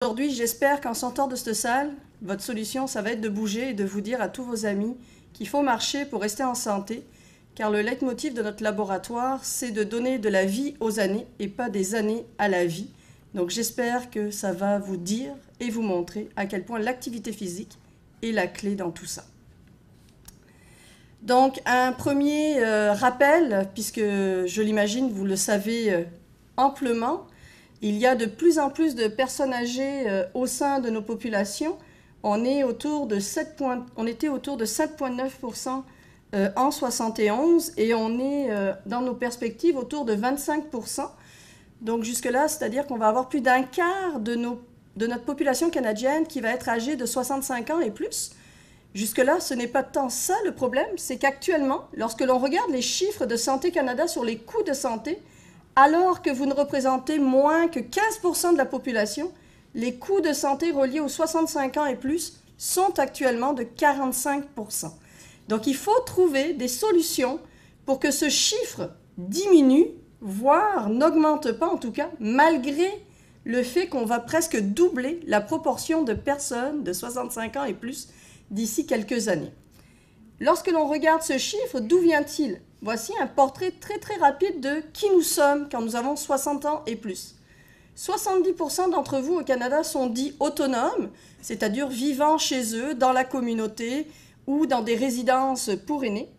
Aujourd'hui, j'espère qu'en sortant de cette salle, votre solution, ça va être de bouger et de vous dire à tous vos amis qu'il faut marcher pour rester en santé, car le leitmotiv de notre laboratoire, c'est de donner de la vie aux années et pas des années à la vie. Donc j'espère que ça va vous dire et vous montrer à quel point l'activité physique est la clé dans tout ça. Donc un premier rappel, puisque je l'imagine, vous le savez amplement, il y a de plus en plus de personnes âgées au sein de nos populations. On était autour de 7,9% en 71 et on est dans nos perspectives autour de 25%. Donc jusque-là, c'est-à-dire qu'on va avoir plus d'un quart de notre population canadienne qui va être âgée de 65 ans et plus. Jusque-là, ce n'est pas tant ça le problème, c'est qu'actuellement, lorsque l'on regarde les chiffres de Santé Canada sur les coûts de santé, alors que vous ne représentez moins que 15% de la population, les coûts de santé reliés aux 65 ans et plus sont actuellement de 45%. Donc il faut trouver des solutions pour que ce chiffre diminue, voire n'augmente pas en tout cas, malgré le fait qu'on va presque doubler la proportion de personnes de 65 ans et plus d'ici quelques années. Lorsque l'on regarde ce chiffre, d'où vient-il? Voici un portrait très rapide de qui nous sommes quand nous avons 60 ans et plus. 70% d'entre vous au Canada sont dits autonomes, c'est-à-dire vivant chez eux, dans la communauté ou dans des résidences pour aînés.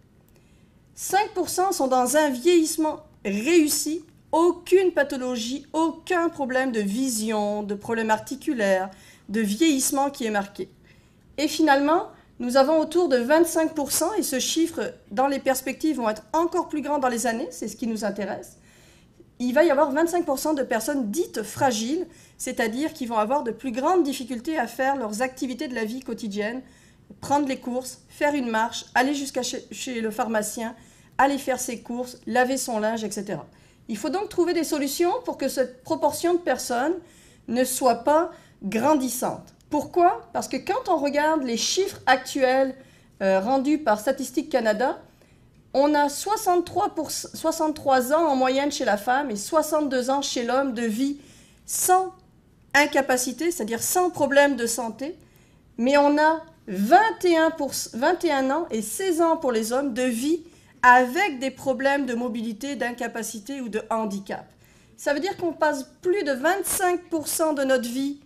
5% sont dans un vieillissement réussi, aucune pathologie, aucun problème de vision, de problème articulaire, de vieillissement qui est marqué. Et finalement, nous avons autour de 25%, et ce chiffre, dans les perspectives, vont être encore plus grands dans les années, c'est ce qui nous intéresse. Il va y avoir 25% de personnes dites fragiles, c'est-à-dire qui vont avoir de plus grandes difficultés à faire leurs activités de la vie quotidienne, prendre les courses, faire une marche, aller jusqu'à chez le pharmacien, aller faire ses courses, laver son linge, etc. Il faut donc trouver des solutions pour que cette proportion de personnes ne soit pas grandissante. Pourquoi? Parce que quand on regarde les chiffres actuels rendus par Statistique Canada, on a 63 ans en moyenne chez la femme et 62 ans chez l'homme de vie sans incapacité, c'est-à-dire sans problème de santé, mais on a 21 ans et 16 ans pour les hommes de vie avec des problèmes de mobilité, d'incapacité ou de handicap. Ça veut dire qu'on passe plus de 25% de notre vie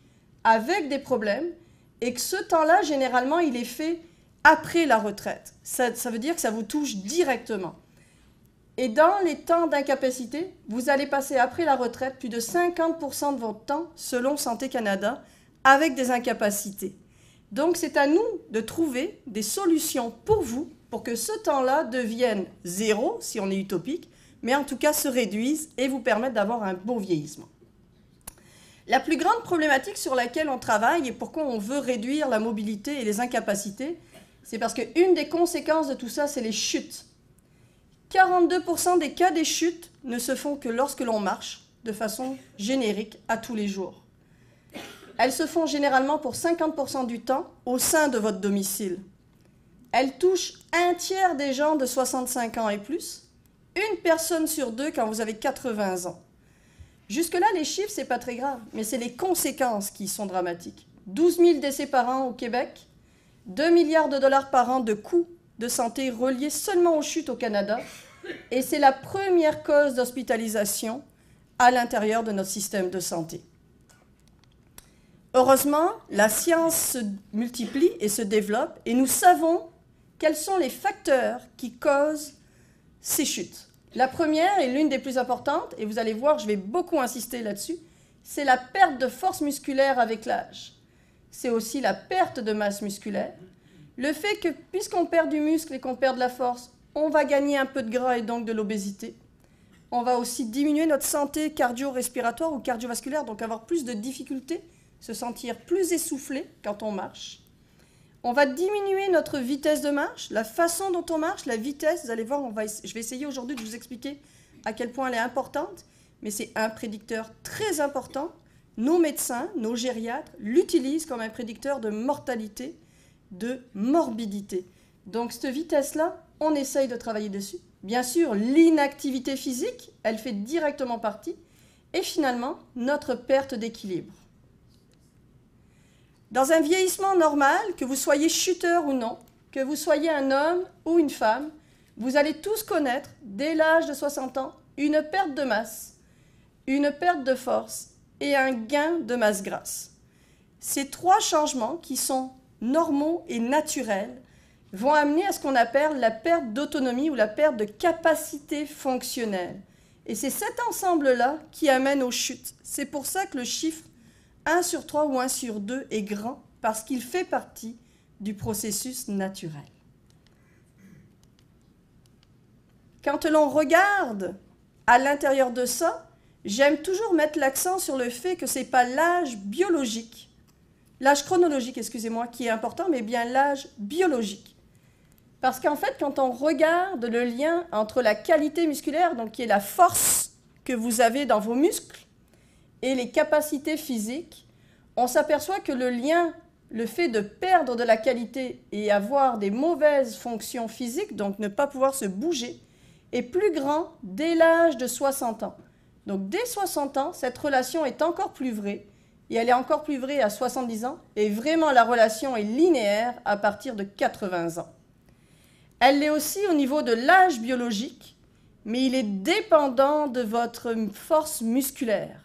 avec des problèmes, et que ce temps-là, généralement, il est fait après la retraite. Ça veut dire que ça vous touche directement. Et dans les temps d'incapacité, vous allez passer après la retraite plus de 50% de votre temps, selon Santé Canada, avec des incapacités. Donc, c'est à nous de trouver des solutions pour vous, pour que ce temps-là devienne zéro, si on est utopique, mais en tout cas se réduise et vous permette d'avoir un beau vieillissement. La plus grande problématique sur laquelle on travaille et pourquoi on veut réduire la mobilité et les incapacités, c'est parce qu'une des conséquences de tout ça, c'est les chutes. 42% des cas des chutes ne se font que lorsque l'on marche, de façon générique, à tous les jours. Elles se font généralement pour 50% du temps au sein de votre domicile. Elles touchent un tiers des gens de 65 ans et plus, une personne sur deux quand vous avez 80 ans. Jusque-là, les chiffres, c'est pas très grave, mais c'est les conséquences qui sont dramatiques. 12 000 décès par an au Québec, 2 milliards de dollars par an de coûts de santé reliés seulement aux chutes au Canada, et c'est la première cause d'hospitalisation à l'intérieur de notre système de santé. Heureusement, la science se multiplie et se développe, et nous savons quels sont les facteurs qui causent ces chutes. La première et l'une des plus importantes, et vous allez voir, je vais beaucoup insister là-dessus, c'est la perte de force musculaire avec l'âge. C'est aussi la perte de masse musculaire. Le fait que, puisqu'on perd du muscle et qu'on perd de la force, on va gagner un peu de gras et donc de l'obésité. On va aussi diminuer notre santé cardio-respiratoire ou cardiovasculaire, donc avoir plus de difficultés, se sentir plus essoufflé quand on marche. On va diminuer notre vitesse de marche, la façon dont on marche, la vitesse. Vous allez voir, je vais essayer aujourd'hui de vous expliquer à quel point elle est importante, mais c'est un prédicteur très important. Nos médecins, nos gériatres l'utilisent comme un prédicteur de mortalité, de morbidité. Donc cette vitesse-là, on essaye de travailler dessus. Bien sûr, l'inactivité physique, elle fait directement partie. Et finalement, notre perte d'équilibre. Dans un vieillissement normal, que vous soyez chuteur ou non, que vous soyez un homme ou une femme, vous allez tous connaître, dès l'âge de 60 ans, une perte de masse, une perte de force et un gain de masse grasse. Ces trois changements, qui sont normaux et naturels, vont amener à ce qu'on appelle la perte d'autonomie ou la perte de capacité fonctionnelle. Et c'est cet ensemble-là qui amène aux chutes. C'est pour ça que le chiffre 1 sur 3 ou 1 sur 2 est grand, parce qu'il fait partie du processus naturel. Quand l'on regarde à l'intérieur de ça, j'aime toujours mettre l'accent sur le fait que ce n'est pas l'âge biologique, l'âge chronologique, excusez-moi, qui est important, mais bien l'âge biologique. Parce qu'en fait, quand on regarde le lien entre la qualité musculaire, donc qui est la force que vous avez dans vos muscles, et les capacités physiques, on s'aperçoit que le lien, le fait de perdre de la qualité et avoir des mauvaises fonctions physiques, donc ne pas pouvoir se bouger, est plus grand dès l'âge de 60 ans. Donc dès 60 ans, cette relation est encore plus vraie, et elle est encore plus vraie à 70 ans, et vraiment la relation est linéaire à partir de 80 ans. Elle l'est aussi au niveau de l'âge biologique, mais il est dépendant de votre force musculaire.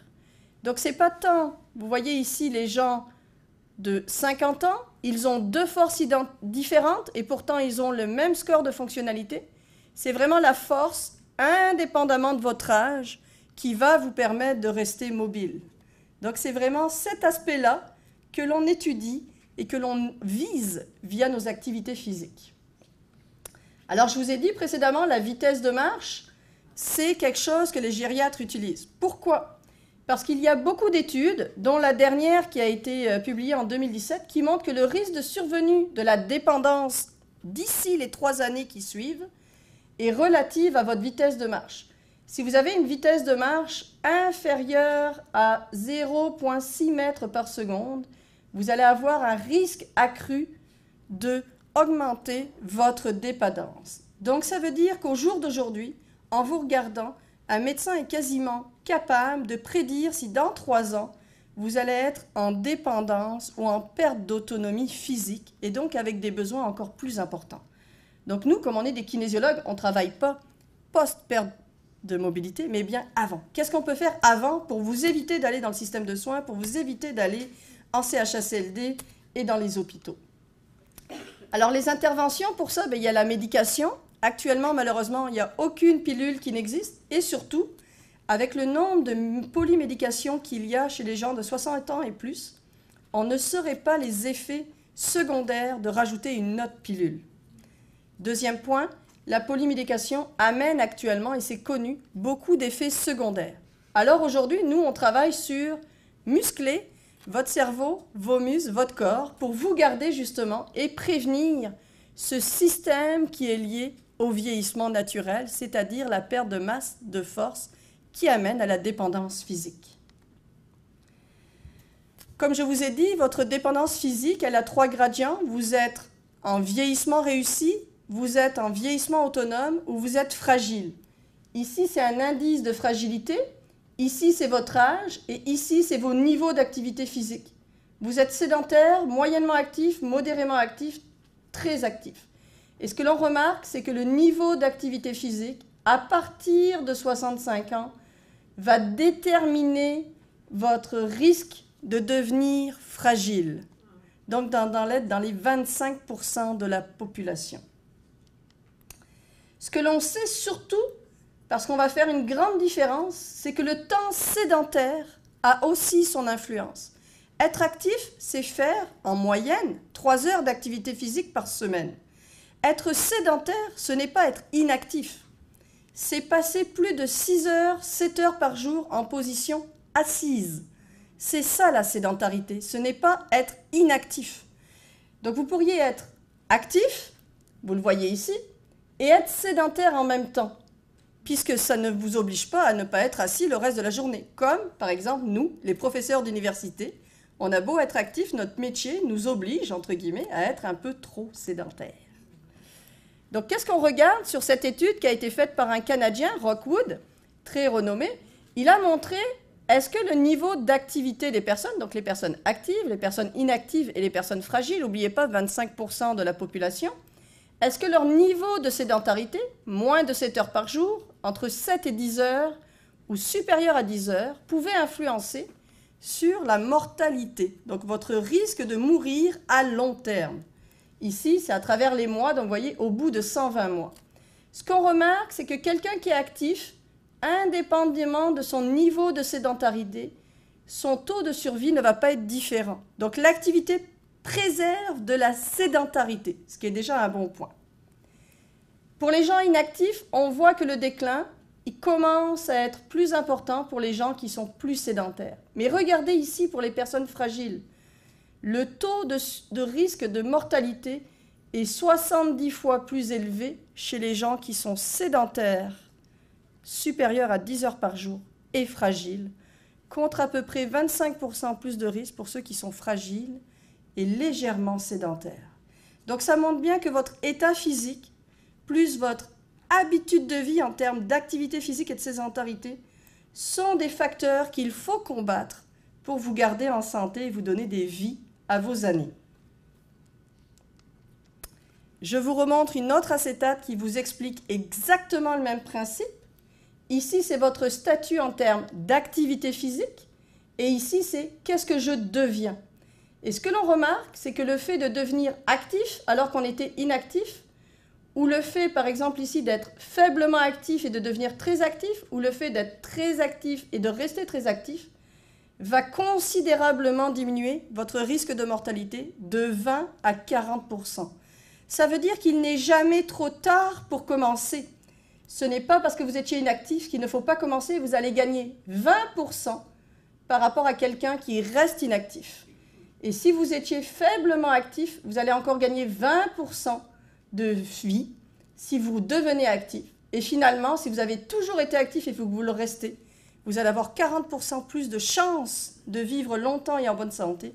Donc c'est pas tant, vous voyez ici les gens de 50 ans, ils ont deux forces différentes et pourtant ils ont le même score de fonctionnalité. C'est vraiment la force, indépendamment de votre âge, qui va vous permettre de rester mobile. Donc c'est vraiment cet aspect-là que l'on étudie et que l'on vise via nos activités physiques. Alors je vous ai dit précédemment, la vitesse de marche, c'est quelque chose que les gériatres utilisent. Pourquoi ? Parce qu'il y a beaucoup d'études, dont la dernière qui a été publiée en 2017, qui montre que le risque de survenue de la dépendance d'ici les 3 années qui suivent est relative à votre vitesse de marche. Si vous avez une vitesse de marche inférieure à 0,6 mètres par seconde, vous allez avoir un risque accru d'augmenter votre dépendance. Donc ça veut dire qu'au jour d'aujourd'hui, en vous regardant, un médecin est quasiment capable de prédire si dans 3 ans, vous allez être en dépendance ou en perte d'autonomie physique et donc avec des besoins encore plus importants. Donc nous, comme on est des kinésiologues, on ne travaille pas post-perte de mobilité, mais bien avant. Qu'est-ce qu'on peut faire avant pour vous éviter d'aller dans le système de soins, pour vous éviter d'aller en CHSLD et dans les hôpitaux? Alors les interventions, pour ça, il y a la médication. Actuellement, malheureusement, il n'y a aucune pilule qui n'existe. Et surtout, avec le nombre de polymédications qu'il y a chez les gens de 60 ans et plus, on ne saurait pas les effets secondaires de rajouter une autre pilule. Deuxième point, la polymédication amène actuellement, et c'est connu, beaucoup d'effets secondaires. Alors aujourd'hui, nous, on travaille sur muscler votre cerveau, vos muscles, votre corps, pour vous garder justement et prévenir ce système qui est lié au vieillissement naturel, c'est-à-dire la perte de masse, de force, qui amène à la dépendance physique. Comme je vous ai dit, votre dépendance physique, elle a 3 gradients. Vous êtes en vieillissement réussi, vous êtes en vieillissement autonome ou vous êtes fragile. Ici, c'est un indice de fragilité. Ici, c'est votre âge et ici, c'est vos niveaux d'activité physique. Vous êtes sédentaire, moyennement actif, modérément actif, très actif. Et ce que l'on remarque, c'est que le niveau d'activité physique, à partir de 65 ans, va déterminer votre risque de devenir fragile. Donc, dans les 25% de la population. Ce que l'on sait surtout, parce qu'on va faire une grande différence, c'est que le temps sédentaire a aussi son influence. Être actif, c'est faire, en moyenne, 3 heures d'activité physique par semaine. Être sédentaire, ce n'est pas être inactif. C'est passer plus de 6 heures, 7 heures par jour en position assise. C'est ça la sédentarité, ce n'est pas être inactif. Donc vous pourriez être actif, vous le voyez ici, et être sédentaire en même temps, puisque ça ne vous oblige pas à ne pas être assis le reste de la journée. Comme, par exemple, nous, les professeurs d'université, on a beau être actifs, notre métier nous oblige, entre guillemets, à être un peu trop sédentaire. Donc, qu'est-ce qu'on regarde sur cette étude qui a été faite par un Canadien, Rockwood, très renommé? Il a montré est-ce que le niveau d'activité des personnes, donc les personnes actives, les personnes inactives et les personnes fragiles, n'oubliez pas 25% de la population, est-ce que leur niveau de sédentarité, moins de 7 heures par jour, entre 7 et 10 heures ou supérieur à 10 heures, pouvait influencer sur la mortalité, donc votre risque de mourir à long terme? Ici, c'est à travers les mois, donc vous voyez, au bout de 120 mois. Ce qu'on remarque, c'est que quelqu'un qui est actif, indépendamment de son niveau de sédentarité, son taux de survie ne va pas être différent. Donc l'activité préserve de la sédentarité, ce qui est déjà un bon point. Pour les gens inactifs, on voit que le déclin, il commence à être plus important pour les gens qui sont plus sédentaires. Mais regardez ici pour les personnes fragiles. Le taux de risque de mortalité est 70 fois plus élevé chez les gens qui sont sédentaires, supérieurs à 10 heures par jour et fragiles, contre à peu près 25% plus de risque pour ceux qui sont fragiles et légèrement sédentaires. Donc ça montre bien que votre état physique, plus votre habitude de vie en termes d'activité physique et de sédentarité, sont des facteurs qu'il faut combattre pour vous garder en santé et vous donner des vies à vos années. Je vous remontre une autre acétate qui vous explique exactement le même principe. Ici, c'est votre statut en termes d'activité physique. Et ici, c'est qu'est-ce que je deviens. Et ce que l'on remarque, c'est que le fait de devenir actif alors qu'on était inactif, ou le fait, par exemple, ici, d'être faiblement actif et de devenir très actif, ou le fait d'être très actif et de rester très actif, va considérablement diminuer votre risque de mortalité de 20 à 40%. Ça veut dire qu'il n'est jamais trop tard pour commencer. Ce n'est pas parce que vous étiez inactif qu'il ne faut pas commencer. Vous allez gagner 20% par rapport à quelqu'un qui reste inactif. Et si vous étiez faiblement actif, vous allez encore gagner 20% de vie si vous devenez actif. Et finalement, si vous avez toujours été actif et que vous le restez, vous allez avoir 40% plus de chances de vivre longtemps et en bonne santé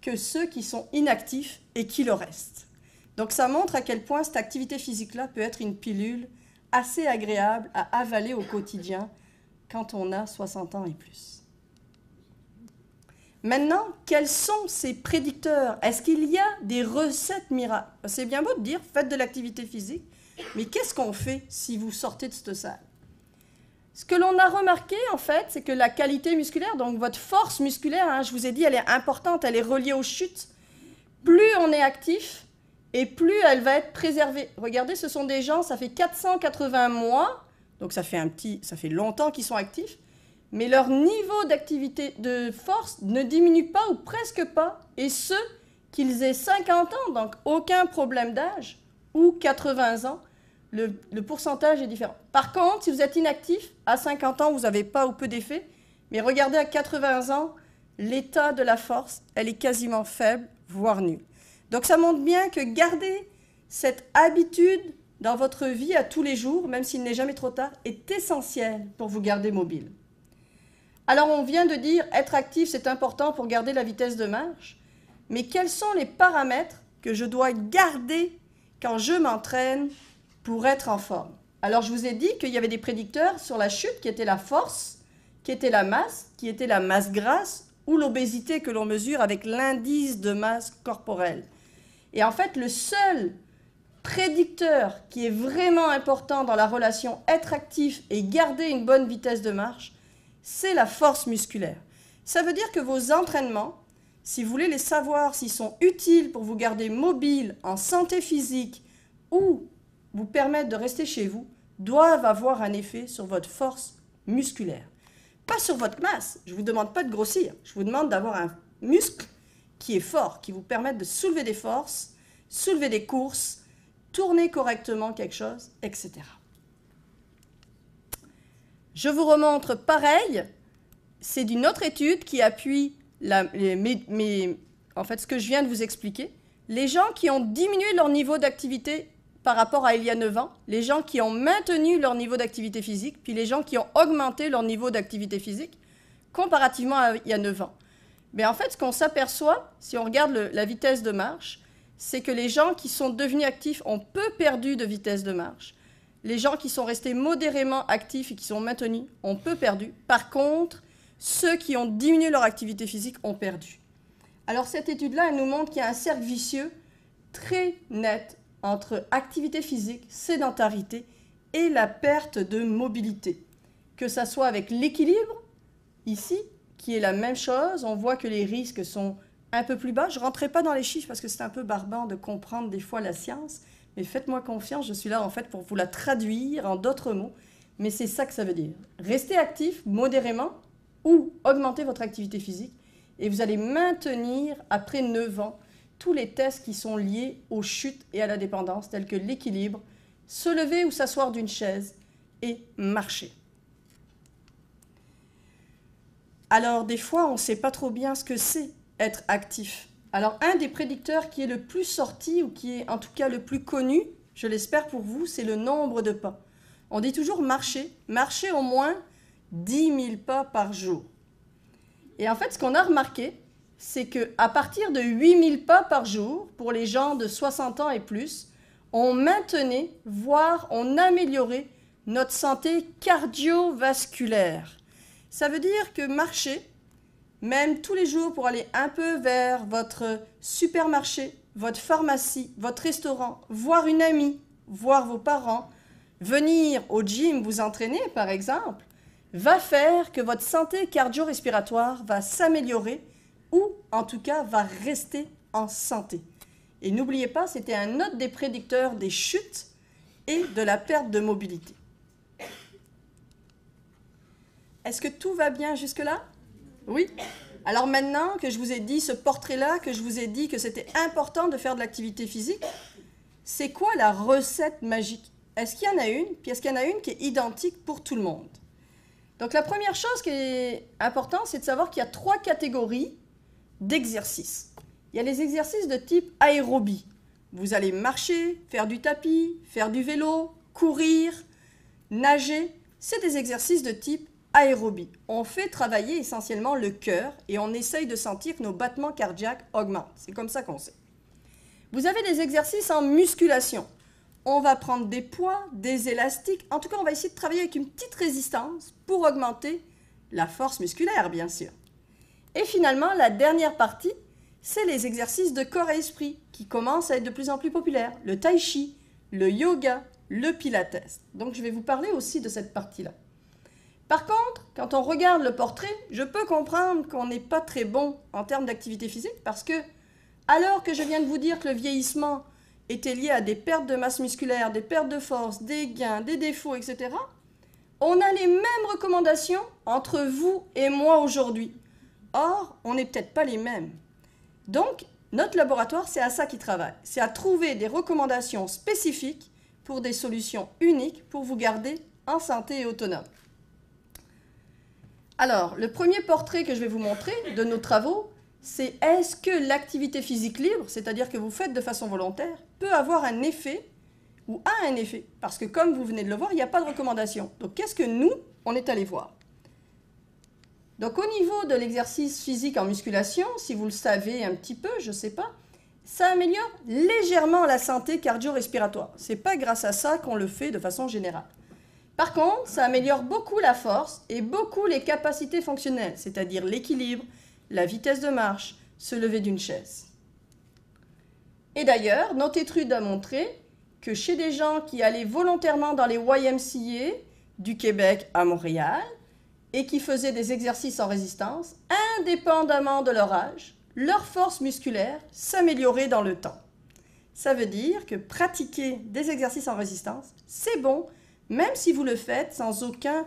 que ceux qui sont inactifs et qui le restent. Donc ça montre à quel point cette activité physique-là peut être une pilule assez agréable à avaler au quotidien quand on a 60 ans et plus. Maintenant, quels sont ces prédicteurs? Est-ce qu'il y a des recettes miracles? C'est bien beau de dire, faites de l'activité physique, mais qu'est-ce qu'on fait si vous sortez de cette salle? Ce que l'on a remarqué, en fait, c'est que la qualité musculaire, donc votre force musculaire, hein, je vous ai dit, elle est importante, elle est reliée aux chutes. Plus on est actif, et plus elle va être préservée. Regardez, ce sont des gens, ça fait 480 mois, donc ça fait longtemps qu'ils sont actifs, mais leur niveau d'activité de force ne diminue pas ou presque pas, et ce, qu'ils aient 50 ans, donc aucun problème d'âge, ou 80 ans, le pourcentage est différent. Par contre, si vous êtes inactif, à 50 ans, vous n'avez pas ou peu d'effet, mais regardez à 80 ans, l'état de la force, elle est quasiment faible, voire nulle. Donc ça montre bien que garder cette habitude dans votre vie à tous les jours, même s'il n'est jamais trop tard, est essentiel pour vous garder mobile. Alors on vient de dire, être actif, c'est important pour garder la vitesse de marche, mais quels sont les paramètres que je dois garder quand je m'entraîne pour être en forme? Alors je vous ai dit qu'il y avait des prédicteurs sur la chute qui étaient la force, qui était la masse, qui était la masse grasse ou l'obésité que l'on mesure avec l'indice de masse corporelle. Et en fait, le seul prédicteur qui est vraiment important dans la relation être actif et garder une bonne vitesse de marche, c'est la force musculaire. Ça veut dire que vos entraînements, si vous voulez les savoir s'ils sont utiles pour vous garder mobile, en santé physique ou vous permettre de rester chez vous, doivent avoir un effet sur votre force musculaire. Pas sur votre masse. Je ne vous demande pas de grossir. Je vous demande d'avoir un muscle qui est fort, qui vous permette de soulever des forces, soulever des courses, tourner correctement quelque chose, etc. Je vous remontre pareil. C'est d'une autre étude qui appuie en fait, ce que je viens de vous expliquer. Les gens qui ont diminué leur niveau d'activité par rapport à il y a 9 ans, les gens qui ont maintenu leur niveau d'activité physique, puis les gens qui ont augmenté leur niveau d'activité physique comparativement à il y a 9 ans. Mais en fait, ce qu'on s'aperçoit, si on regarde la vitesse de marche, c'est que les gens qui sont devenus actifs ont peu perdu de vitesse de marche. Les gens qui sont restés modérément actifs et qui sont maintenus ont peu perdu. Par contre, ceux qui ont diminué leur activité physique ont perdu. Alors cette étude-là, elle nous montre qu'il y a un cercle vicieux très net entre activité physique, sédentarité et la perte de mobilité. Que ça soit avec l'équilibre, ici, qui est la même chose, on voit que les risques sont un peu plus bas. Je ne rentrerai pas dans les chiffres parce que c'est un peu barbant de comprendre des fois la science, mais faites-moi confiance, je suis là en fait pour vous la traduire en d'autres mots, mais c'est ça que ça veut dire. Restez actif modérément ou augmentez votre activité physique et vous allez maintenir, après 9 ans, tous les tests qui sont liés aux chutes et à la dépendance, tels que l'équilibre, se lever ou s'asseoir d'une chaise et marcher. Alors, des fois, on ne sait pas trop bien ce que c'est être actif. Alors, un des prédicteurs qui est le plus sorti, ou qui est en tout cas le plus connu, je l'espère pour vous, c'est le nombre de pas. On dit toujours marcher, marcher au moins 10 000 pas par jour. Et en fait, ce qu'on a remarqué, c'est qu'à partir de 8 000 pas par jour, pour les gens de 60 ans et plus, on maintenait, voire on améliorait notre santé cardiovasculaire. Ça veut dire que marcher, même tous les jours pour aller un peu vers votre supermarché, votre pharmacie, votre restaurant, voir une amie, voir vos parents, venir au gym vous entraîner par exemple, va faire que votre santé cardio-respiratoire va s'améliorer ou en tout cas va rester en santé. Et n'oubliez pas, c'était un autre des prédicteurs des chutes et de la perte de mobilité. Est-ce que tout va bien jusque-là? Oui. Alors maintenant que je vous ai dit ce portrait-là, que je vous ai dit que c'était important de faire de l'activité physique, c'est quoi la recette magique? Est-ce qu'il y en a une? Puis est-ce qu'il y en a une qui est identique pour tout le monde? Donc la première chose qui est importante, c'est de savoir qu'il y a 3 catégories d'exercices. Il y a les exercices de type aérobie. Vous allez marcher, faire du tapis, faire du vélo, courir, nager. C'est des exercices de type aérobie. On fait travailler essentiellement le cœur et on essaye de sentir que nos battements cardiaques augmentent. C'est comme ça qu'on sait. Vous avez des exercices en musculation. On va prendre des poids, des élastiques. En tout cas, on va essayer de travailler avec une petite résistance pour augmenter la force musculaire, bien sûr. Et finalement, la dernière partie, c'est les exercices de corps et esprit qui commencent à être de plus en plus populaires. Le tai chi, le yoga, le pilates. Donc, je vais vous parler aussi de cette partie-là. Par contre, quand on regarde le portrait, je peux comprendre qu'on n'est pas très bon en termes d'activité physique parce que, alors que je viens de vous dire que le vieillissement était lié à des pertes de masse musculaire, des pertes de force, des gains, des défauts, etc., on a les mêmes recommandations entre vous et moi aujourd'hui. Or, on n'est peut-être pas les mêmes. Donc, notre laboratoire, c'est à ça qu'il travaille. C'est à trouver des recommandations spécifiques pour des solutions uniques pour vous garder en santé et autonome. Alors, le premier portrait que je vais vous montrer de nos travaux, c'est est-ce que l'activité physique libre, c'est-à-dire que vous faites de façon volontaire, peut avoir un effet ou a un effet? Parce que comme vous venez de le voir, il n'y a pas de recommandation. Donc, qu'est-ce que nous, on est allé voir? Donc, au niveau de l'exercice physique en musculation, si vous le savez un petit peu, je ne sais pas, ça améliore légèrement la santé cardio-respiratoire. Ce n'est pas grâce à ça qu'on le fait de façon générale. Par contre, ça améliore beaucoup la force et beaucoup les capacités fonctionnelles, c'est-à-dire l'équilibre, la vitesse de marche, se lever d'une chaise. Et d'ailleurs, notre étude a montré que chez des gens qui allaient volontairement dans les YMCA du Québec à Montréal et qui faisaient des exercices en résistance, indépendamment de leur âge, leur force musculaire s'améliorait dans le temps. Ça veut dire que pratiquer des exercices en résistance, c'est bon, même si vous le faites sans aucun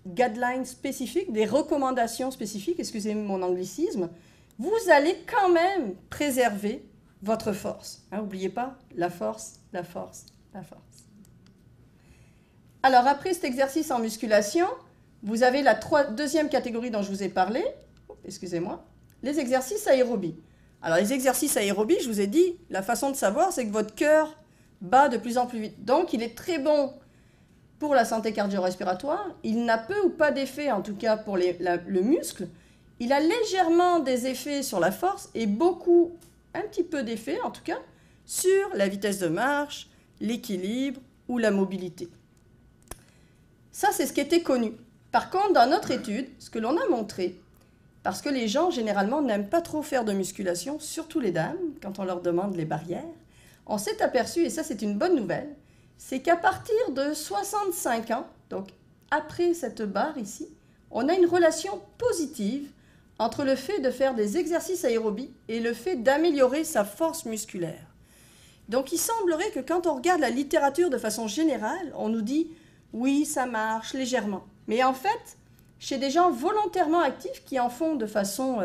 guideline spécifique, des recommandations spécifiques, excusez mon anglicisme, vous allez quand même préserver votre force. N'oubliez pas, la force, la force, la force. Alors après cet exercice en musculation, vous avez la deuxième catégorie dont je vous ai parlé, excusez-moi, les exercices aérobie. Alors les exercices aérobie, je vous ai dit, la façon de savoir, c'est que votre cœur bat de plus en plus vite. Donc il est très bon pour la santé cardio-respiratoire. Il n'a peu ou pas d'effet, en tout cas pour le muscle. Il a légèrement des effets sur la force et beaucoup, un petit peu d'effets en tout cas, sur la vitesse de marche, l'équilibre ou la mobilité. Ça, c'est ce qui était connu. Par contre, dans notre étude, ce que l'on a montré, parce que les gens généralement n'aiment pas trop faire de musculation, surtout les dames, quand on leur demande les barrières, on s'est aperçu, et ça c'est une bonne nouvelle, c'est qu'à partir de 65 ans, donc après cette barre ici, on a une relation positive entre le fait de faire des exercices aérobies et le fait d'améliorer sa force musculaire. Donc il semblerait que quand on regarde la littérature de façon générale, on nous dit « oui, ça marche légèrement ». Mais en fait, chez des gens volontairement actifs qui en font de façon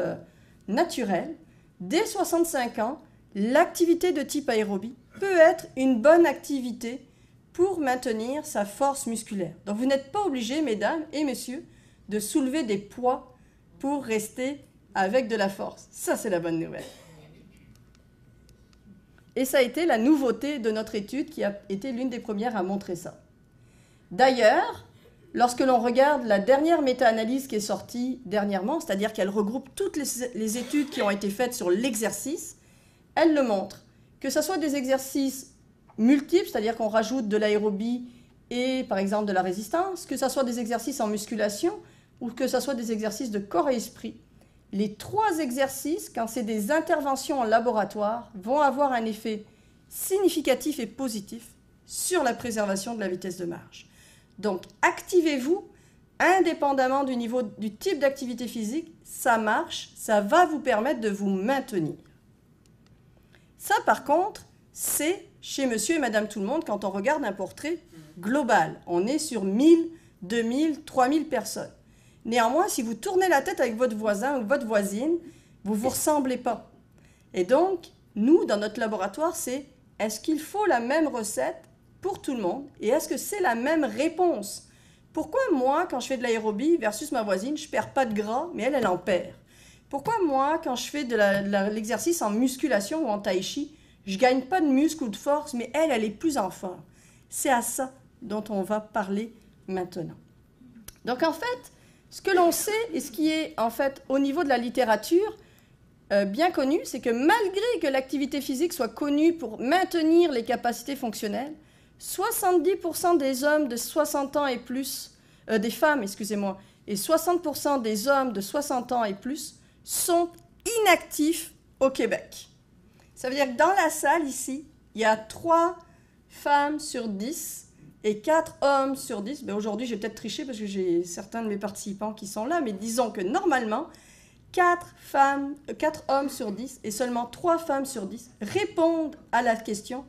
naturelle, dès 65 ans, l'activité de type aérobie peut être une bonne activité pour maintenir sa force musculaire. Donc vous n'êtes pas obligés, mesdames et messieurs, de soulever des poids pour rester avec de la force. Ça, c'est la bonne nouvelle. Et ça a été la nouveauté de notre étude qui a été l'une des premières à montrer ça. D'ailleurs, lorsque l'on regarde la dernière méta-analyse qui est sortie dernièrement, c'est-à-dire qu'elle regroupe toutes les études qui ont été faites sur l'exercice, elle le montre. Que ce soit des exercices multiples, c'est-à-dire qu'on rajoute de l'aérobie et par exemple de la résistance, que ce soit des exercices en musculation ou que ce soit des exercices de corps et esprit. Les 3 exercices, quand c'est des interventions en laboratoire, vont avoir un effet significatif et positif sur la préservation de la vitesse de marche. Donc, activez-vous, indépendamment du niveau, du type d'activité physique, ça marche, ça va vous permettre de vous maintenir. Ça, par contre, c'est chez monsieur et madame tout le monde quand on regarde un portrait global. On est sur 1000, 2000, 3000 personnes. Néanmoins, si vous tournez la tête avec votre voisin ou votre voisine, vous ne vous ressemblez pas. Et donc, nous, dans notre laboratoire, c'est est-ce qu'il faut la même recette pour tout le monde et est-ce que c'est la même réponse? Pourquoi moi, quand je fais de l'aérobie versus ma voisine, je ne perds pas de gras, mais elle en perd? Pourquoi moi, quand je fais de l'exercice en musculation ou en tai chi, je ne gagne pas de muscle ou de force, mais elle est plus en forme? C'est à ça dont on va parler maintenant. Donc en fait, ce que l'on sait et ce qui est en fait au niveau de la littérature bien connu, c'est que malgré que l'activité physique soit connue pour maintenir les capacités fonctionnelles, 70% des hommes de 60 ans et plus, des femmes, excusez-moi, et 60% des hommes de 60 ans et plus sont inactifs au Québec. Ça veut dire que dans la salle ici, il y a 3 femmes sur 10 et 4 hommes sur 10. Ben aujourd'hui, j'ai peut-être triché parce que j'ai certains de mes participants qui sont là, mais disons que normalement, 4 hommes sur 10 et seulement 3 femmes sur 10 répondent à la question,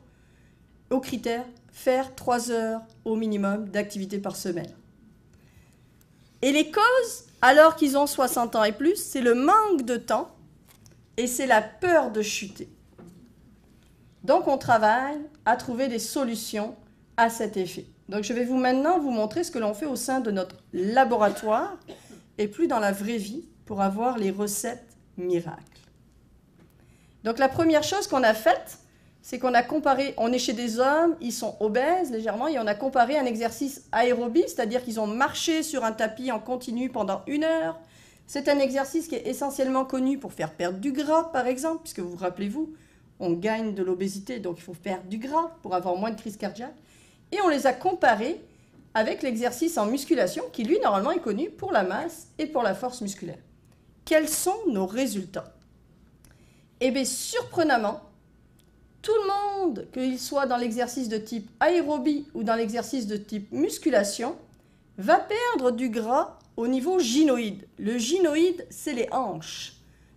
au critère, faire 3 heures au minimum d'activité par semaine. Et les causes, alors qu'ils ont 60 ans et plus, c'est le manque de temps et c'est la peur de chuter. Donc, on travaille à trouver des solutions à cet effet. Donc, je vais maintenant vous montrer ce que l'on fait au sein de notre laboratoire et plus dans la vraie vie pour avoir les recettes miracles. Donc, la première chose qu'on a faite, c'est qu'on a comparé, on est chez des hommes, ils sont obèses légèrement, et on a comparé un exercice aérobie, c'est-à-dire qu'ils ont marché sur un tapis en continu pendant 1 heure. C'est un exercice qui est essentiellement connu pour faire perdre du gras, par exemple, puisque vous vous rappelez-vous, on gagne de l'obésité, donc il faut perdre du gras pour avoir moins de crise cardiaque. Et on les a comparés avec l'exercice en musculation, qui lui, normalement, est connu pour la masse et pour la force musculaire. Quels sont nos résultats? Eh bien, surprenamment, tout le monde, qu'il soit dans l'exercice de type aérobie ou dans l'exercice de type musculation, va perdre du gras au niveau gynoïde. Le gynoïde, c'est les hanches.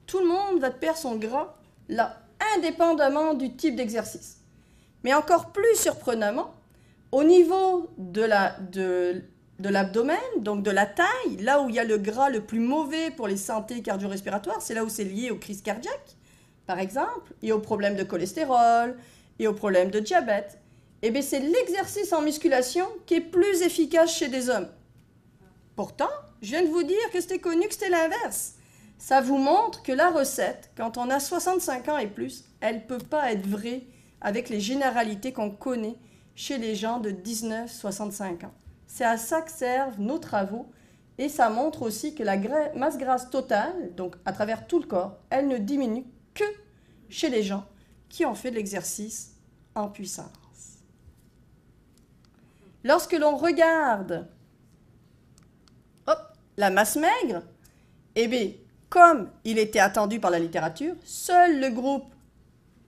Tout le monde va perdre son gras là, indépendamment du type d'exercice. Mais encore plus surprenamment, au niveau de l'abdomen, donc de la taille, là où il y a le gras le plus mauvais pour les santé cardio-respiratoires, c'est là où c'est lié aux crises cardiaques, par exemple, et aux problèmes de cholestérol, et aux problèmes de diabète. Eh bien, c'est l'exercice en musculation qui est plus efficace chez des hommes. Pourtant, je viens de vous dire que c'était connu que c'était l'inverse. Ça vous montre que la recette, quand on a 65 ans et plus, elle ne peut pas être vraie avec les généralités qu'on connaît chez les gens de 19-65 ans. C'est à ça que servent nos travaux et ça montre aussi que la masse grasse totale, donc à travers tout le corps, elle ne diminue que chez les gens qui ont fait de l'exercice en puissance. Lorsque l'on regarde... Hop, la masse maigre, eh bien, comme il était attendu par la littérature, seul le groupe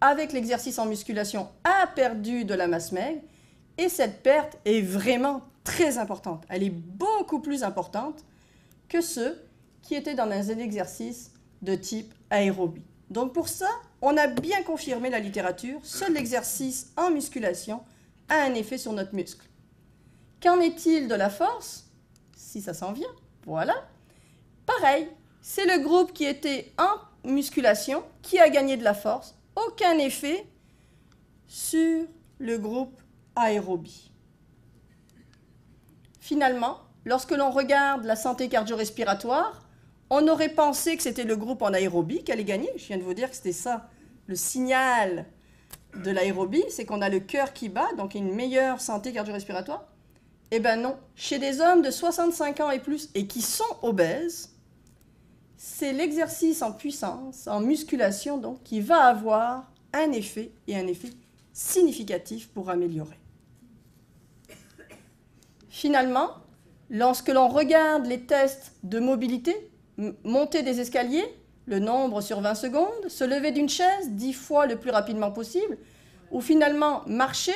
avec l'exercice en musculation a perdu de la masse maigre et cette perte est vraiment très importante. Elle est beaucoup plus importante que ceux qui étaient dans un exercice de type aérobie. Donc pour ça, on a bien confirmé la littérature, seul l'exercice en musculation a un effet sur notre muscle. Qu'en est-il de la force? Si ça s'en vient, voilà. Pareil, c'est le groupe qui était en musculation qui a gagné de la force. Aucun effet sur le groupe aérobie. Finalement, lorsque l'on regarde la santé cardio-respiratoire, on aurait pensé que c'était le groupe en aérobie qui allait gagner. Je viens de vous dire que c'était ça, le signal de l'aérobie, c'est qu'on a le cœur qui bat, donc une meilleure santé cardio-respiratoire. Eh bien non, chez des hommes de 65 ans et plus et qui sont obèses, c'est l'exercice en puissance, en musculation donc, qui va avoir un effet et un effet significatif pour améliorer. Finalement, lorsque l'on regarde les tests de mobilité, monter des escaliers, le nombre sur 20 secondes, se lever d'une chaise 10 fois le plus rapidement possible, ou finalement marcher,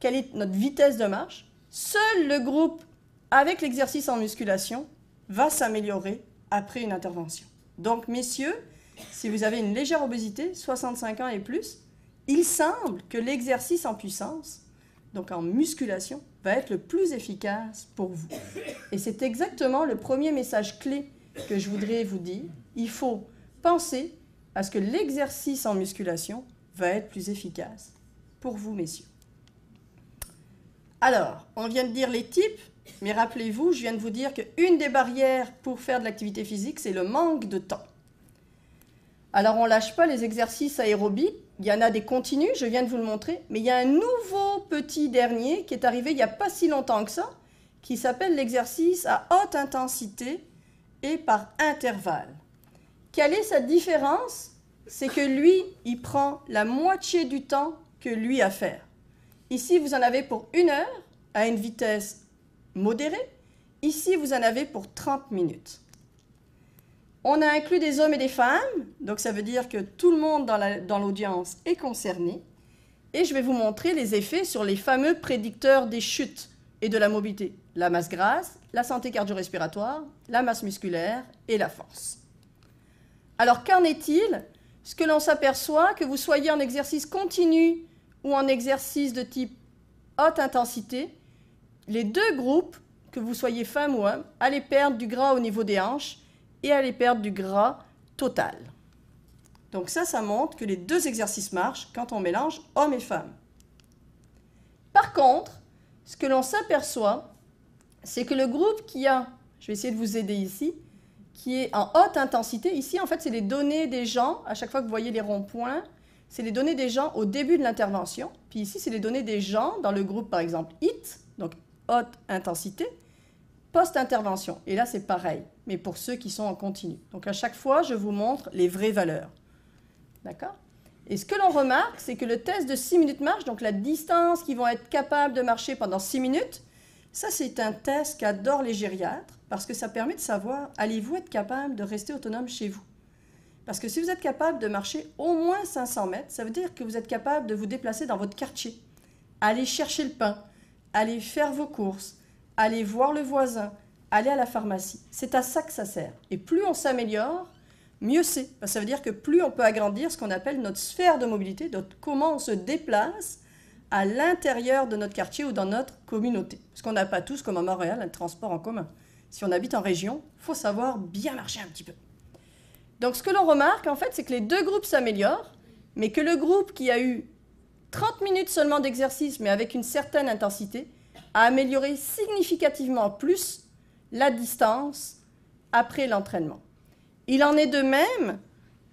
quelle est notre vitesse de marche, seul le groupe avec l'exercice en musculation va s'améliorer après une intervention. Donc, messieurs, si vous avez une légère obésité, 65 ans et plus, il semble que l'exercice en puissance, donc en musculation, va être le plus efficace pour vous. Et c'est exactement le premier message clé que je voudrais vous dire. Il faut penser à ce que l'exercice en musculation va être plus efficace pour vous, messieurs. Alors, on vient de dire les types, mais rappelez-vous, je viens de vous dire qu'une des barrières pour faire de l'activité physique, c'est le manque de temps. Alors, on ne lâche pas les exercices aérobies. Il y en a des continus, je viens de vous le montrer, mais il y a un nouveau petit dernier qui est arrivé il n'y a pas si longtemps que ça, qui s'appelle l'exercice à haute intensité et par intervalle. Quelle est sa différence? C'est que lui, il prend la moitié du temps que lui à faire. Ici, vous en avez pour 1 heure à une vitesse modérée. Ici, vous en avez pour 30 minutes. On a inclus des hommes et des femmes, donc ça veut dire que tout le monde dans l'audience est concerné. Et je vais vous montrer les effets sur les fameux prédicteurs des chutes et de la mobilité. La masse grasse, la santé cardio-respiratoire, la masse musculaire et la force. Alors, qu'en est-il? Ce que l'on s'aperçoit, que vous soyez en exercice continu ou en exercice de type haute intensité, les deux groupes, que vous soyez femme ou homme, allez perdre du gras au niveau des hanches et allez perdre du gras total. Donc ça montre que les deux exercices marchent quand on mélange hommes et femmes. Par contre, ce que l'on s'aperçoit, c'est que le groupe qui a, je vais essayer de vous aider ici, qui est en haute intensité, ici en fait c'est les données des gens, à chaque fois que vous voyez les ronds-points, c'est les données des gens au début de l'intervention, puis ici c'est les données des gens dans le groupe par exemple HIIT, donc haute intensité, post-intervention. Et là c'est pareil, mais pour ceux qui sont en continu. Donc à chaque fois je vous montre les vraies valeurs. D'accord? Et ce que l'on remarque, c'est que le test de 6 minutes marche, donc la distance qu'ils vont être capables de marcher pendant 6 minutes, ça c'est un test qu'adorent les gériatres, parce que ça permet de savoir, allez-vous être capable de rester autonome chez vous? Parce que si vous êtes capable de marcher au moins 500 mètres, ça veut dire que vous êtes capable de vous déplacer dans votre quartier, aller chercher le pain, aller faire vos courses, aller voir le voisin, aller à la pharmacie. C'est à ça que ça sert. Et plus on s'améliore, mieux c'est. Ça veut dire que plus on peut agrandir ce qu'on appelle notre sphère de mobilité, comment on se déplace à l'intérieur de notre quartier ou dans notre communauté. Parce qu'on n'a pas tous, comme à Montréal, un transport en commun. Si on habite en région, il faut savoir bien marcher un petit peu. Donc ce que l'on remarque, en fait, c'est que les deux groupes s'améliorent, mais que le groupe qui a eu 30 minutes seulement d'exercice, mais avec une certaine intensité, a amélioré significativement plus la distance après l'entraînement. Il en est de même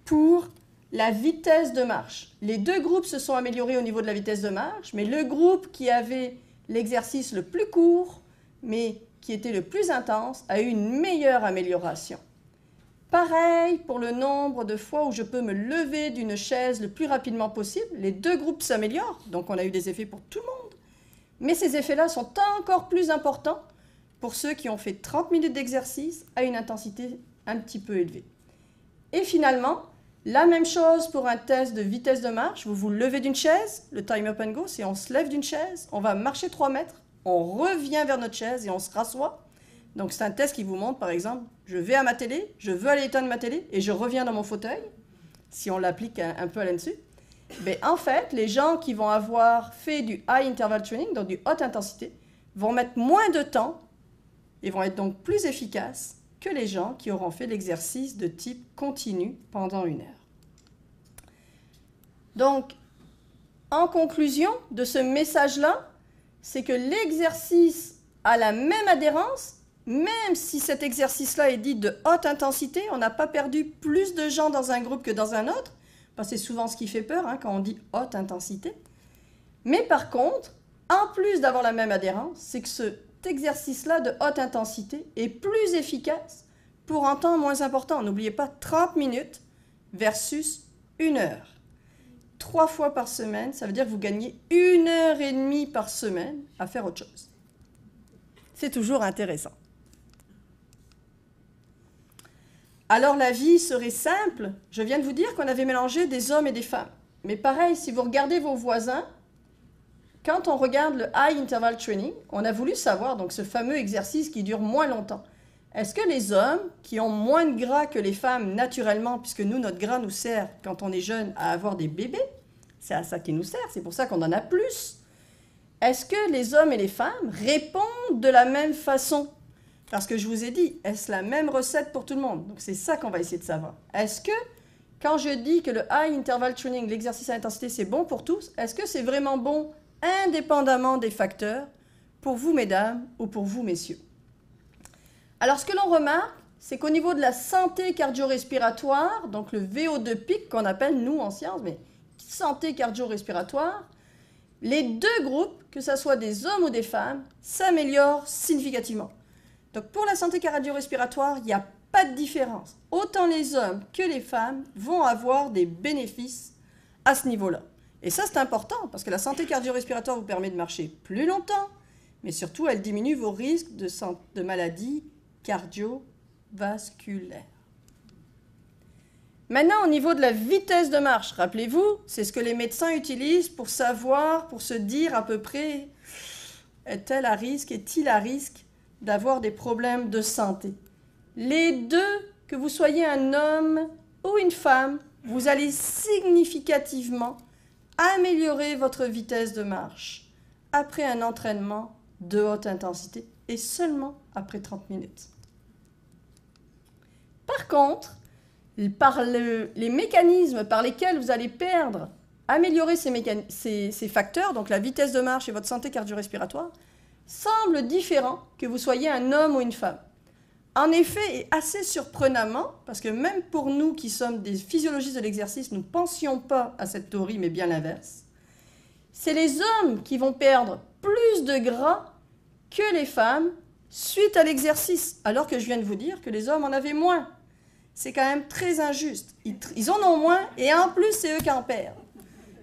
pour la vitesse de marche. Les deux groupes se sont améliorés au niveau de la vitesse de marche, mais le groupe qui avait l'exercice le plus court, mais qui était le plus intense, a eu une meilleure amélioration. Pareil pour le nombre de fois où je peux me lever d'une chaise le plus rapidement possible. Les deux groupes s'améliorent, donc on a eu des effets pour tout le monde. Mais ces effets-là sont encore plus importants pour ceux qui ont fait 30 minutes d'exercice à une intensité un petit peu élevée. Et finalement, la même chose pour un test de vitesse de marche. Vous vous levez d'une chaise, le time up and go, c'est on se lève d'une chaise, on va marcher 3 mètres, on revient vers notre chaise et on se rassoit. Donc c'est un test qui vous montre, par exemple, je vais à ma télé, je veux aller éteindre ma télé et je reviens dans mon fauteuil, si on l'applique un peu à là-dessus. Mais en fait, les gens qui vont avoir fait du high interval training, donc du haute intensité, vont mettre moins de temps et vont être donc plus efficaces que les gens qui auront fait l'exercice de type continu pendant 1 heure. Donc, en conclusion de ce message-là, c'est que l'exercice a la même adhérence, même si cet exercice-là est dit de haute intensité, on n'a pas perdu plus de gens dans un groupe que dans un autre, parce que c'est souvent ce qui fait peur quand on dit haute intensité. Mais par contre, en plus d'avoir la même adhérence, c'est que cet exercice-là de haute intensité est plus efficace pour un temps moins important. N'oubliez pas 30 minutes versus 1 heure. 3 fois par semaine, ça veut dire que vous gagnez 1h30 par semaine à faire autre chose. C'est toujours intéressant. Alors la vie serait simple. Je viens de vous dire qu'on avait mélangé des hommes et des femmes. Mais pareil, si vous regardez vos voisins, quand on regarde le high interval training, on a voulu savoir, donc ce fameux exercice qui dure moins longtemps, est-ce que les hommes qui ont moins de gras que les femmes naturellement, puisque nous, notre gras nous sert, quand on est jeune, à avoir des bébés, c'est à ça qui nous sert, c'est pour ça qu'on en a plus. Est-ce que les hommes et les femmes répondent de la même façon? Parce que je vous ai dit, est-ce la même recette pour tout le monde? Donc c'est ça qu'on va essayer de savoir. Est-ce que, quand je dis que le high interval training, l'exercice à intensité, c'est bon pour tous, est-ce que c'est vraiment bon indépendamment des facteurs pour vous, mesdames, ou pour vous, messieurs? Alors, ce que l'on remarque, c'est qu'au niveau de la santé cardio-respiratoire, donc le VO2 pic qu'on appelle, nous, en sciences, mais santé cardio-respiratoire, les deux groupes, que ce soit des hommes ou des femmes, s'améliorent significativement. Donc, pour la santé cardio-respiratoire, il n'y a pas de différence. Autant les hommes que les femmes vont avoir des bénéfices à ce niveau-là. Et ça, c'est important, parce que la santé cardio-respiratoire vous permet de marcher plus longtemps, mais surtout, elle diminue vos risques de maladies cardiovasculaires. Maintenant, au niveau de la vitesse de marche, rappelez-vous, c'est ce que les médecins utilisent pour savoir, pour se dire à peu près, est-il à risque d'avoir des problèmes de santé. Les deux, que vous soyez un homme ou une femme, vous allez significativement améliorer votre vitesse de marche après un entraînement de haute intensité et seulement après 30 minutes. Par contre, par les mécanismes par lesquels vous allez améliorer ces facteurs, donc la vitesse de marche et votre santé cardio-respiratoire, semblent différents que vous soyez un homme ou une femme. En effet, et assez surprenamment, parce que même pour nous qui sommes des physiologistes de l'exercice, nous ne pensions pas à cette théorie, mais bien l'inverse, c'est les hommes qui vont perdre plus de gras que les femmes suite à l'exercice, alors que je viens de vous dire que les hommes en avaient moins. C'est quand même très injuste. Ils en ont moins et en plus, c'est eux qui en perdent.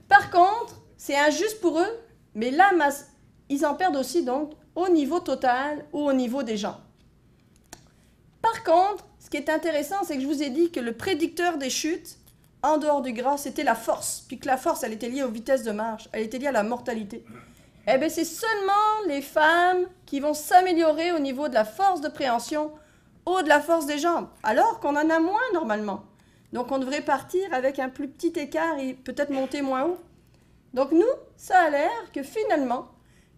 Par contre, c'est injuste pour eux, mais la masse, ils en perdent aussi donc au niveau total ou au niveau des jambes. Par contre, ce qui est intéressant, c'est que je vous ai dit que le prédicteur des chutes, en dehors du gras, c'était la force. Puis que la force, elle était liée aux vitesses de marche, elle était liée à la mortalité. Eh bien, c'est seulement les femmes qui vont s'améliorer au niveau de la force de préhension ou de la force des jambes, alors qu'on en a moins normalement. Donc, on devrait partir avec un plus petit écart et peut-être monter moins haut. Donc, nous, ça a l'air que finalement,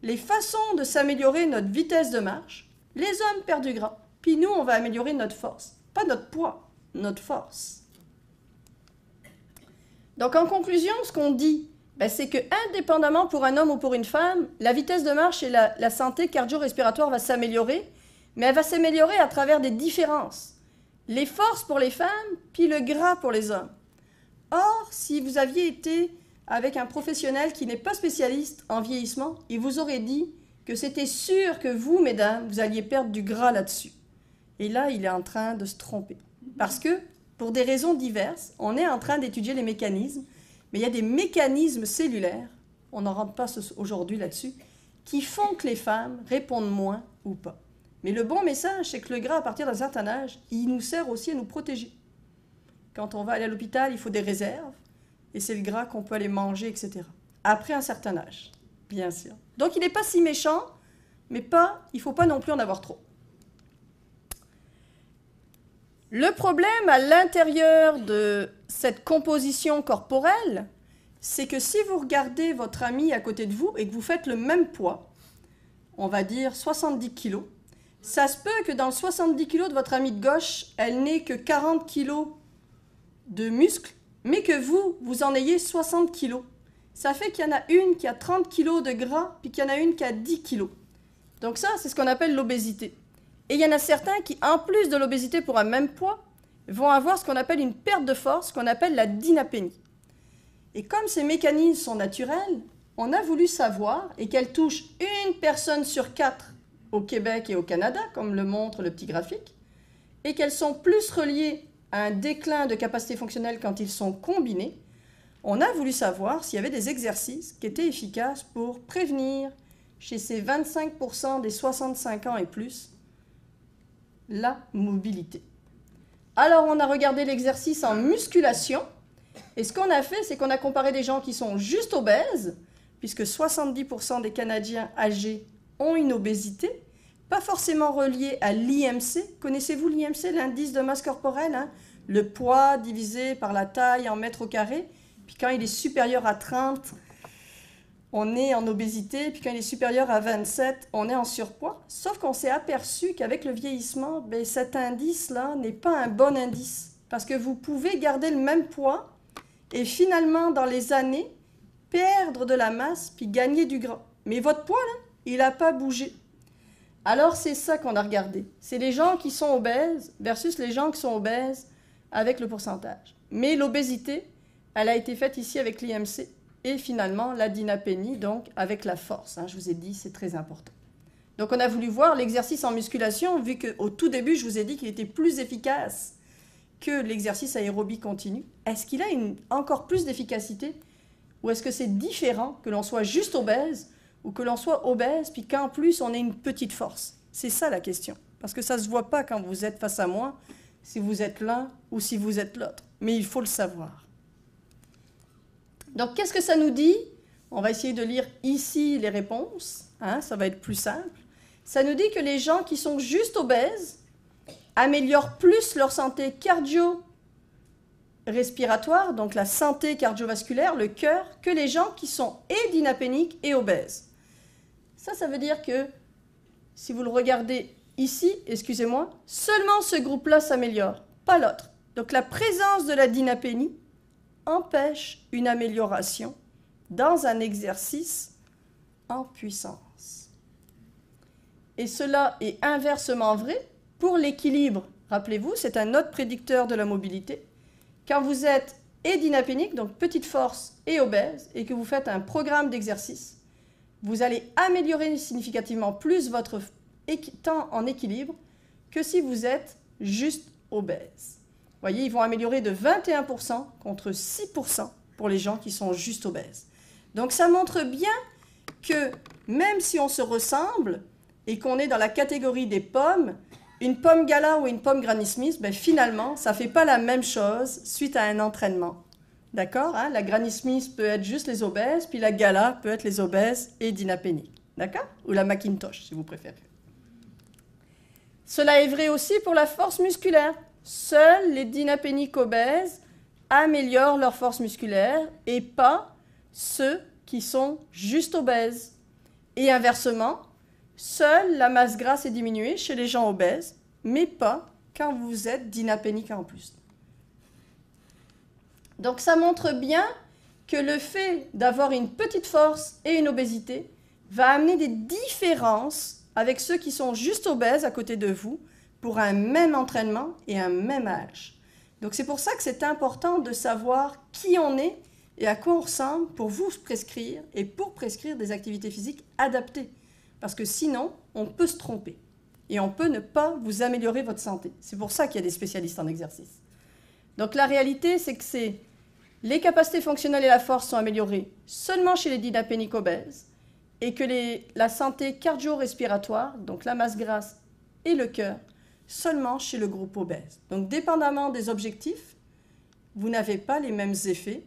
les façons de s'améliorer notre vitesse de marche, les hommes perdent du gras, puis nous, on va améliorer notre force. Pas notre poids, notre force. Donc, en conclusion, ce qu'on dit, c'est que indépendamment pour un homme ou pour une femme, la vitesse de marche et la santé cardio-respiratoire va s'améliorer, mais elle va s'améliorer à travers des différences. Les forces pour les femmes, puis le gras pour les hommes. Or, si vous aviez été avec un professionnel qui n'est pas spécialiste en vieillissement, il vous aurait dit que c'était sûr que vous, mesdames, vous alliez perdre du gras là-dessus. Et là, il est en train de se tromper. Parce que, pour des raisons diverses, on est en train d'étudier les mécanismes, mais il y a des mécanismes cellulaires, on n'en rentre pas aujourd'hui là-dessus, qui font que les femmes répondent moins ou pas. Mais le bon message, c'est que le gras, à partir d'un certain âge, il nous sert aussi à nous protéger. Quand on va aller à l'hôpital, il faut des réserves, et c'est le gras qu'on peut aller manger, etc. Après un certain âge, bien sûr. Donc il n'est pas si méchant, mais il ne faut pas non plus en avoir trop. Le problème à l'intérieur de cette composition corporelle, c'est que si vous regardez votre ami à côté de vous et que vous faites le même poids, on va dire 70 kg, ça se peut que dans le 70 kg de votre ami de gauche, elle n'ait que 40 kg de muscles, mais que vous en ayez 60 kg. Ça fait qu'il y en a une qui a 30 kg de gras, puis qu'il y en a une qui a 10 kg. Donc ça, c'est ce qu'on appelle l'obésité. Et il y en a certains qui, en plus de l'obésité pour un même poids, vont avoir ce qu'on appelle une perte de force, qu'on appelle la dynapénie. Et comme ces mécanismes sont naturels, on a voulu savoir, et qu'elles touchent une personne sur 4 au Québec et au Canada, comme le montre le petit graphique, et qu'elles sont plus reliées à un déclin de capacité fonctionnelle quand ils sont combinés, on a voulu savoir s'il y avait des exercices qui étaient efficaces pour prévenir, chez ces 25% des 65 ans et plus, la mobilité. Alors, on a regardé l'exercice en musculation, et ce qu'on a fait, c'est qu'on a comparé des gens qui sont juste obèses, puisque 70% des Canadiens âgés ont une obésité, pas forcément reliée à l'IMC. Connaissez-vous l'IMC, l'indice de masse corporelle, hein? Le poids divisé par la taille en mètres au carré, puis quand il est supérieur à 30, on est en obésité, puis quand il est supérieur à 27, on est en surpoids. Sauf qu'on s'est aperçu qu'avec le vieillissement, ben, cet indice-là n'est pas un bon indice, parce que vous pouvez garder le même poids et finalement, dans les années, perdre de la masse puis gagner du gras. Mais votre poids, là, il n'a pas bougé. Alors, c'est ça qu'on a regardé. C'est les gens qui sont obèses versus les gens qui sont obèses avec le pourcentage. Mais l'obésité, elle a été faite ici avec l'IMC et finalement la dynapénie, donc avec la force. Hein, je vous ai dit, c'est très important. Donc, on a voulu voir l'exercice en musculation, vu qu'au tout début, je vous ai dit qu'il était plus efficace que l'exercice aérobie continu. Est-ce qu'il a encore plus d'efficacité ou est-ce que c'est différent que l'on soit juste obèse ou que l'on soit obèse puis qu'en plus on ait une petite force? C'est ça la question. Parce que ça ne se voit pas quand vous êtes face à moi, si vous êtes l'un ou si vous êtes l'autre. Mais il faut le savoir. Donc qu'est-ce que ça nous dit? On va essayer de lire ici les réponses. Hein, ça va être plus simple. Ça nous dit que les gens qui sont juste obèses améliorent plus leur santé cardio-respiratoire, donc la santé cardiovasculaire, le cœur, que les gens qui sont et dynapéniques et obèses. Ça veut dire que, si vous le regardez ici, excusez-moi, seulement ce groupe-là s'améliore, pas l'autre. Donc la présence de la dynapénie empêche une amélioration dans un exercice en puissance. Et cela est inversement vrai pour l'équilibre. Rappelez-vous, c'est un autre prédicteur de la mobilité. Quand vous êtes et dynapénique, donc petite force et obèse, et que vous faites un programme d'exercice, vous allez améliorer significativement plus votre temps en équilibre que si vous êtes juste obèse. Vous voyez, ils vont améliorer de 21% contre 6% pour les gens qui sont juste obèses. Donc ça montre bien que même si on se ressemble et qu'on est dans la catégorie des pommes, une pomme Gala ou une pomme Granny Smith, ben finalement, ça ne fait pas la même chose suite à un entraînement. D'accord, hein? La Granny Smith peut être juste les obèses, puis la Gala peut être les obèses et dynapéniques. D'accord? Ou la Macintosh, si vous préférez. Cela est vrai aussi pour la force musculaire. Seuls les dynapéniques obèses améliorent leur force musculaire et pas ceux qui sont juste obèses. Et inversement, seule la masse grasse est diminuée chez les gens obèses, mais pas quand vous êtes dynapénique en plus. Donc ça montre bien que le fait d'avoir une petite force et une obésité va amener des différences avec ceux qui sont juste obèses à côté de vous pour un même entraînement et un même âge. Donc c'est pour ça que c'est important de savoir qui on est et à quoi on ressemble pour vous prescrire et pour prescrire des activités physiques adaptées. Parce que sinon, on peut se tromper et on peut ne pas vous améliorer votre santé. C'est pour ça qu'il y a des spécialistes en exercice. Donc la réalité, c'est que les capacités fonctionnelles et la force sont améliorées seulement chez les dynapéniques obèses et que la santé cardio-respiratoire, donc la masse grasse et le cœur seulement chez le groupe obèse. Donc, dépendamment des objectifs, vous n'avez pas les mêmes effets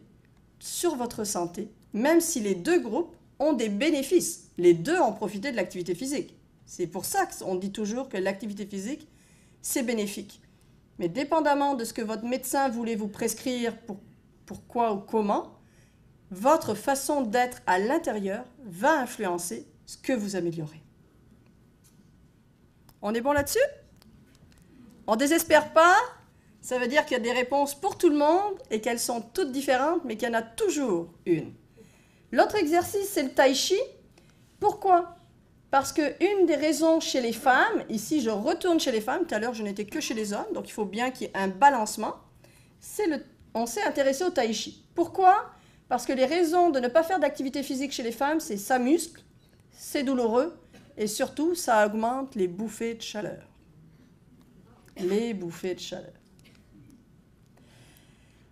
sur votre santé, même si les deux groupes ont des bénéfices. Les deux ont profité de l'activité physique. C'est pour ça qu'on dit toujours que l'activité physique, c'est bénéfique. Mais dépendamment de ce que votre médecin voulait vous prescrire, pourquoi ou comment, votre façon d'être à l'intérieur va influencer ce que vous améliorez. On est bon là-dessus? On ne désespère pas. Ça veut dire qu'il y a des réponses pour tout le monde et qu'elles sont toutes différentes, mais qu'il y en a toujours une. L'autre exercice, c'est le tai chi. Pourquoi? Parce qu'une des raisons chez les femmes, ici je retourne chez les femmes, tout à l'heure je n'étais que chez les hommes, donc il faut bien qu'il y ait un balancement, on s'est intéressé au tai chi. Pourquoi? Parce que les raisons de ne pas faire d'activité physique chez les femmes, c'est ça muscle, c'est douloureux, et surtout ça augmente les bouffées de chaleur. Les bouffées de chaleur.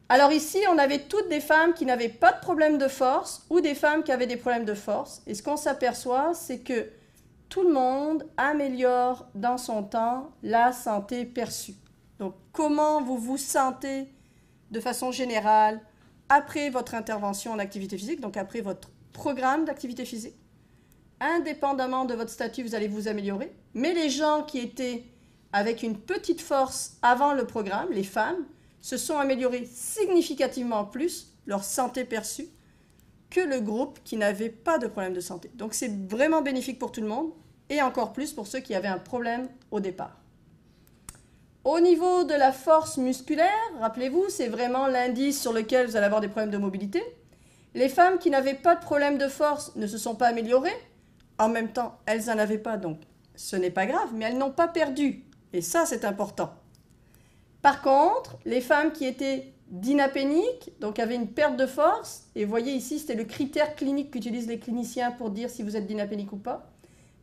Alors ici, on avait toutes des femmes qui n'avaient pas de problème de force ou des femmes qui avaient des problèmes de force. Et ce qu'on s'aperçoit, c'est que tout le monde améliore dans son temps la santé perçue. Donc, comment vous vous sentez de façon générale après votre intervention en activité physique, donc après votre programme d'activité physique. Indépendamment de votre statut, vous allez vous améliorer. Mais les gens qui étaient avec une petite force avant le programme, les femmes, se sont améliorées significativement plus leur santé perçue que le groupe qui n'avait pas de problème de santé. Donc c'est vraiment bénéfique pour tout le monde et encore plus pour ceux qui avaient un problème au départ. Au niveau de la force musculaire, rappelez-vous, c'est vraiment l'indice sur lequel vous allez avoir des problèmes de mobilité. Les femmes qui n'avaient pas de problème de force ne se sont pas améliorées. En même temps, elles n'en avaient pas, donc ce n'est pas grave, mais elles n'ont pas perdu. Et ça, c'est important. Par contre, les femmes qui étaient dynapéniques, donc avaient une perte de force, et vous voyez ici, c'était le critère clinique qu'utilisent les cliniciens pour dire si vous êtes dynapénique ou pas,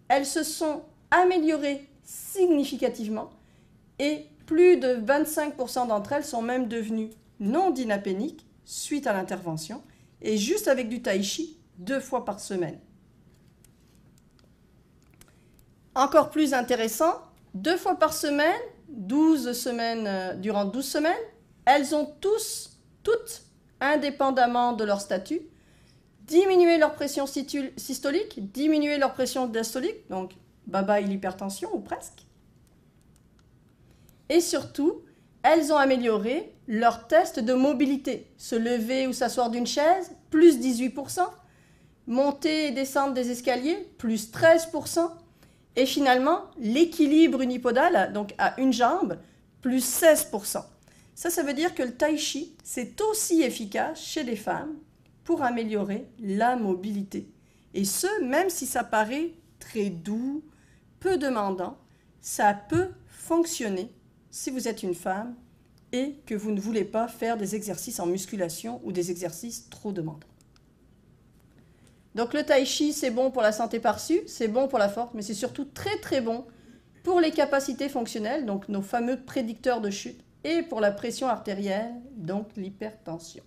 elles se sont améliorées significativement, et plus de 25% d'entre elles sont même devenues non dynapéniques suite à l'intervention, et juste avec du tai chi 2 fois par semaine. Encore plus intéressant, 2 fois par semaine, 12 semaines, durant 12 semaines, elles ont toutes, indépendamment de leur statut, diminué leur pression systolique, diminué leur pression diastolique, donc bye-bye l'hypertension ou presque. Et surtout, elles ont amélioré leur test de mobilité. Se lever ou s'asseoir d'une chaise, plus 18%. Monter et descendre des escaliers, plus 13%. Et finalement, l'équilibre unipodal, donc à une jambe, plus 16%. Ça veut dire que le tai chi, c'est aussi efficace chez les femmes pour améliorer la mobilité. Et ce, même si ça paraît très doux, peu demandant, ça peut fonctionner si vous êtes une femme et que vous ne voulez pas faire des exercices en musculation ou des exercices trop demandants. Donc le tai chi, c'est bon pour la santé perçue, c'est bon pour la force, mais c'est surtout très très bon pour les capacités fonctionnelles, donc nos fameux prédicteurs de chute, et pour la pression artérielle, donc l'hypertension.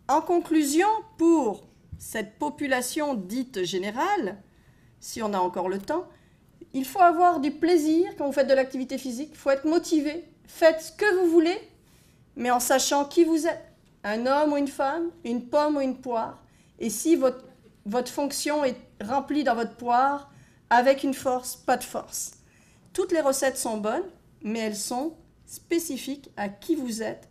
En conclusion, pour cette population dite générale, si on a encore le temps, il faut avoir du plaisir quand vous faites de l'activité physique, il faut être motivé, faites ce que vous voulez, mais en sachant qui vous êtes, un homme ou une femme, une pomme ou une poire. Et si votre fonction est remplie dans votre poire, avec une force, pas de force. Toutes les recettes sont bonnes, mais elles sont spécifiques à qui vous êtes